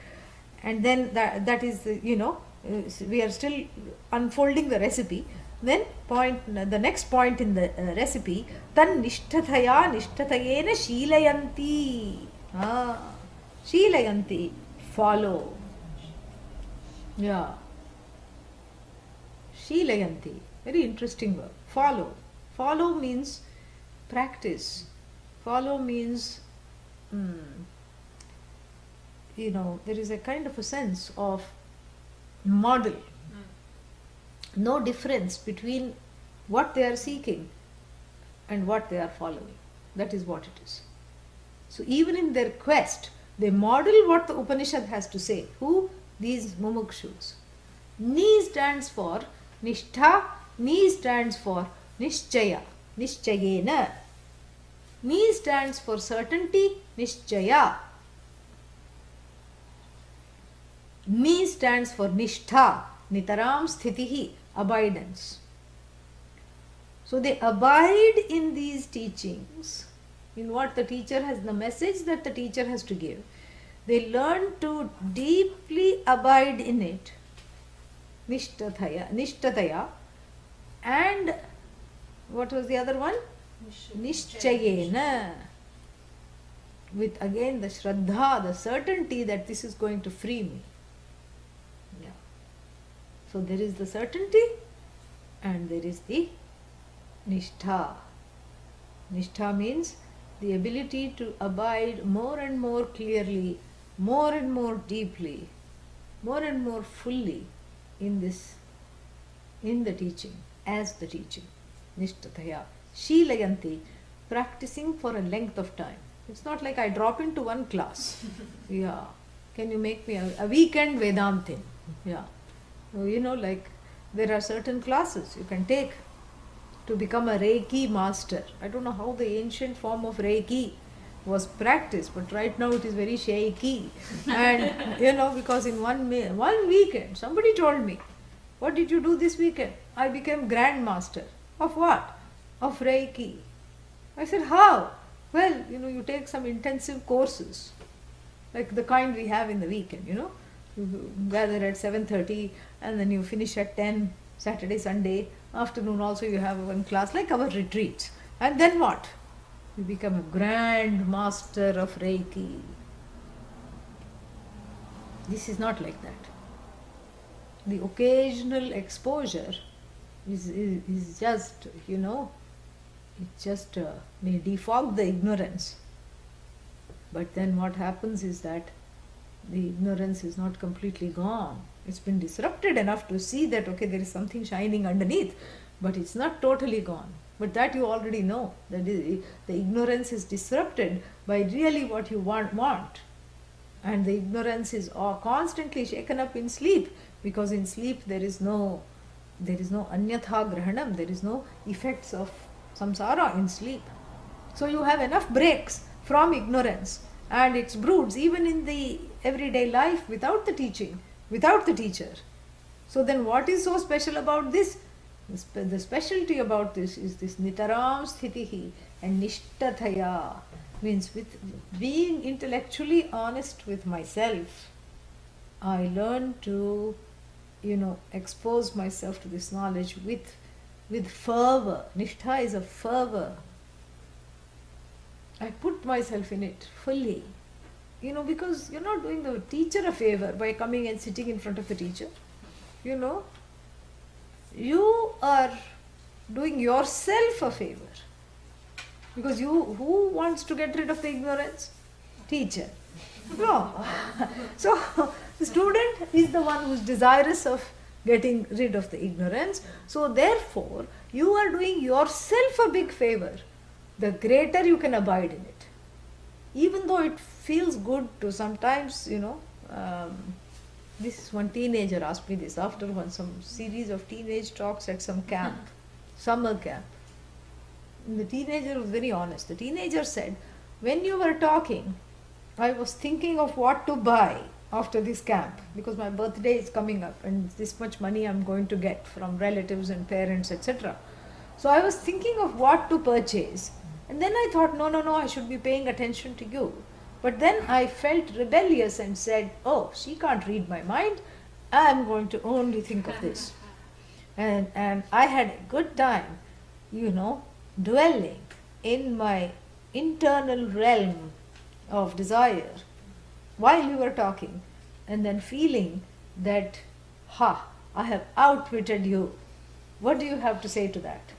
and then that is, we are still unfolding the recipe. Then the next point in the recipe, tan nishthathaya nishthathayena sheelayanti. Sheelayanti, follow. Yeah. Sheelayanti, very interesting word. Follow. Follow means practice. Follow means, there is a kind of a sense of model. No difference between what they are seeking and what they are following. That is what it is. So even in their quest, they model what the Upanishad has to say. Who? These mumukshus. Ni stands for nishtha, ni stands for nishchaya, nishchayena. Ni stands for certainty, nishchaya. Ni stands for nishtha, nitaram sthitihi, abidance. So they abide in these teachings, in what the teacher has, the message that the teacher has to give. They learn to deeply abide in it, nishtataya, and what was the other one? Nishchayena, with again the shraddha, the certainty that this is going to free me. Yeah. So there is the certainty and there is the nishtha. Nishtha means the ability to abide more and more clearly, more and more deeply, more and more fully in the teaching, as the teaching. Nishtataya. Sheelayanti, practicing for a length of time. It's not like I drop into one class. Yeah. Can you make me a weekend Vedantin? Yeah. So, like there are certain classes you can take to become a Reiki master. I don't know how the ancient form of Reiki was practiced, but right now it is very shaky. And, because in one weekend, somebody told me, what did you do this weekend? I became Grand Master. Of what? Of Reiki. I said, how? Well, you take some intensive courses, like the kind we have in the weekend, You gather at 7:30 and then you finish at 10, Saturday, Sunday. Afternoon also you have one class, like our retreats. And then what? You become a Grand Master of Reiki. This is not like that. The occasional exposure is just, it just may defog the ignorance. But then what happens is that the ignorance is not completely gone. It's been disrupted enough to see that, okay, there is something shining underneath, but it's not totally gone. But that you already know, that the ignorance is disrupted by really what you want. And the ignorance is constantly shaken up in sleep, because in sleep there is no anyatha grahanam, there is no effects of samsara in sleep. So you have enough breaks from ignorance and its broods even in the everyday life without the teaching, without the teacher. So then what is so special about this? The specialty about this is this nitaram sthitihi and nishtathaya. Means with being intellectually honest with myself, I learn to, expose myself to this knowledge with fervor. Nishtha is a fervor. I put myself in it fully. Because you're not doing the teacher a favor by coming and sitting in front of the teacher. You are doing yourself a favor. Because who wants to get rid of the ignorance? Teacher. No. So, the student is the one who is desirous of getting rid of the ignorance. So, therefore, you are doing yourself a big favor. The greater you can abide in it. Even though it feels good to sometimes, this one teenager asked me this after some series of teenage talks at some camp, summer camp. And the teenager was very honest. The teenager said, when you were talking, I was thinking of what to buy after this camp because my birthday is coming up and this much money I'm going to get from relatives and parents, etc. So I was thinking of what to purchase. And then I thought, no, I should be paying attention to you. But then I felt rebellious and said, oh, she can't read my mind. I'm going to only think of this. And I had a good time, dwelling in my internal realm of desire while you were talking, and then feeling that, I have outwitted you. What do you have to say to that?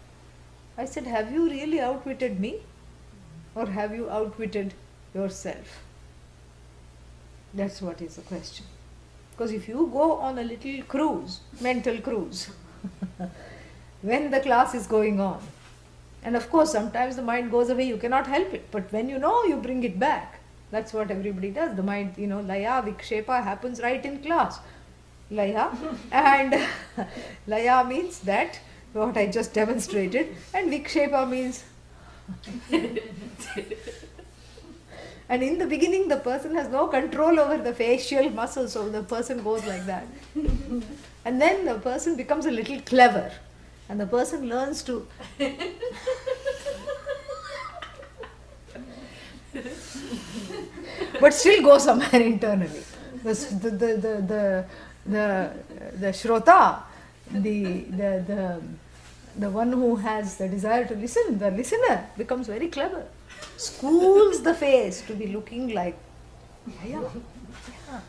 I said, have you really outwitted me? Or have you outwitted yourself? That's what is the question. Because if you go on a little cruise, mental cruise, when the class is going on, and of course sometimes the mind goes away, you cannot help it, but when you bring it back. That's what everybody does. The mind, laya, vikshepa happens right in class. Laya, and laya means that, what I just demonstrated, and vikshepa means and in the beginning the person has no control over the facial muscles, so the person goes like that. And then the person becomes a little clever and the person learns to but still go somewhere internally. The shrota, the one who has the desire to listen, the listener becomes very clever, schools the face to be looking like,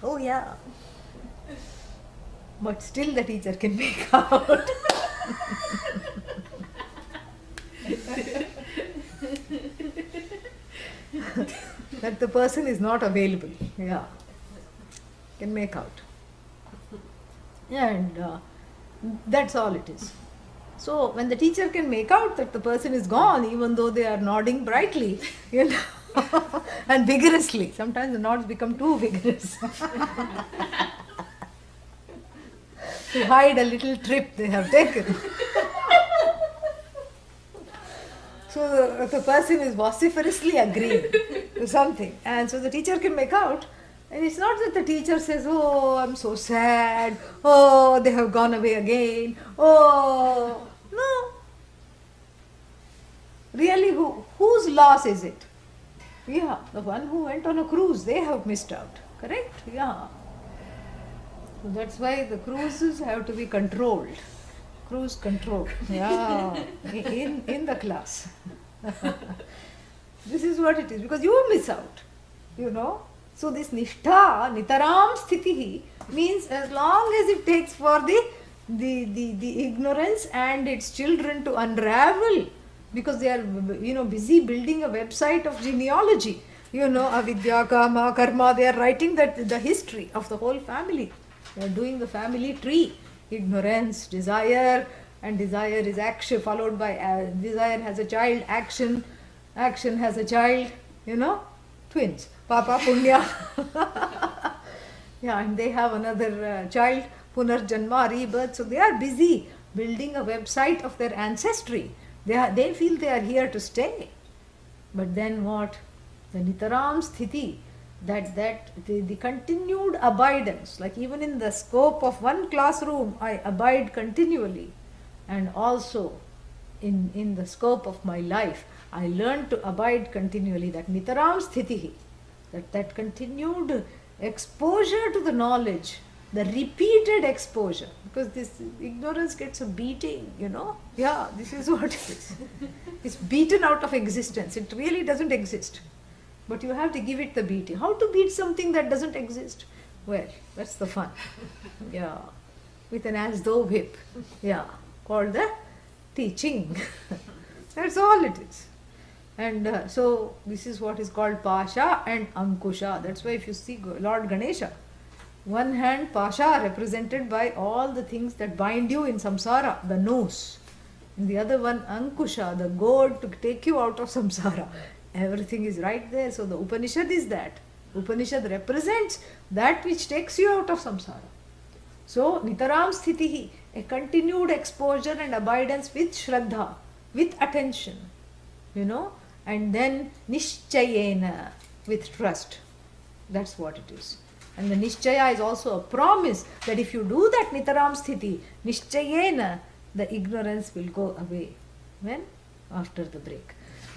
oh yeah. But still the teacher can make out. That the person is not available. Yeah. Can make out. And that's all it is. So when the teacher can make out that the person is gone, even though they are nodding brightly, and vigorously, sometimes the nods become too vigorous. To hide a little trip they have taken. So the person is vociferously agreeing to something, and so the teacher can make out. And it's not that the teacher says, oh, I'm so sad, oh, they have gone away again, oh, no. Really, whose loss is it? Yeah, the one who went on a cruise, they have missed out, correct? Yeah. So that's why the cruises have to be controlled. Cruise control, yeah, in the class. This is what it is, because you miss out, So this nishtha, nitaram sthitihi, means as long as it takes for the ignorance and its children to unravel, because they are busy building a website of genealogy, avidya, kama, karma, they are writing the history of the whole family. They are doing the family tree. Ignorance, desire, and desire is action, followed by desire has a child, action has a child, twins, Papa, Punya. Yeah, and they have another child, Punarjanma, rebirth. So they are busy building a website of their ancestry. They feel they are here to stay. But then what? The nitaram sthiti, that the continued abidance, like even in the scope of one classroom, I abide continually, and also in the scope of my life, I learned to abide continually, that nitaram sthitihi, that continued exposure to the knowledge, the repeated exposure, because this ignorance gets a beating, Yeah, this is what it is. It's beaten out of existence. It really doesn't exist. But you have to give it the beating. How to beat something that doesn't exist? Well, that's the fun. Yeah. With an as though whip. Yeah. Called the teaching. That's all it is. And so this is what is called Pasha and Ankusha. That's why if you see Lord Ganesha, one hand Pasha represented by all the things that bind you in samsara, the noose. And the other one Ankusha, the goad to take you out of samsara. Everything is right there. So the Upanishad is that. Upanishad represents that which takes you out of samsara. So nitaram sthitihi, a continued exposure and abidance with shraddha, with attention, and then nishchayena, with trust. That's what it is. And the nishchaya is also a promise that if you do that nitaram sthiti, nishchayena, the ignorance will go away. When? After the break.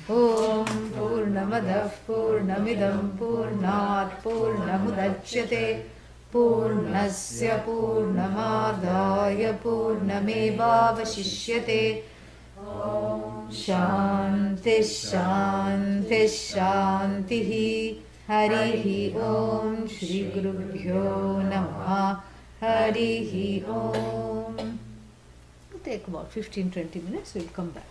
Om Purnamadah Purnamidam Purnat Purnamudachyate Purnasya Purnamadaya Purnamevavashishyate. Shanti Shanti Shantihi. Harihi Om Shri Gurubhyo Namaha. Harihi Om. It'll take about 15-20 minutes, we'll come back.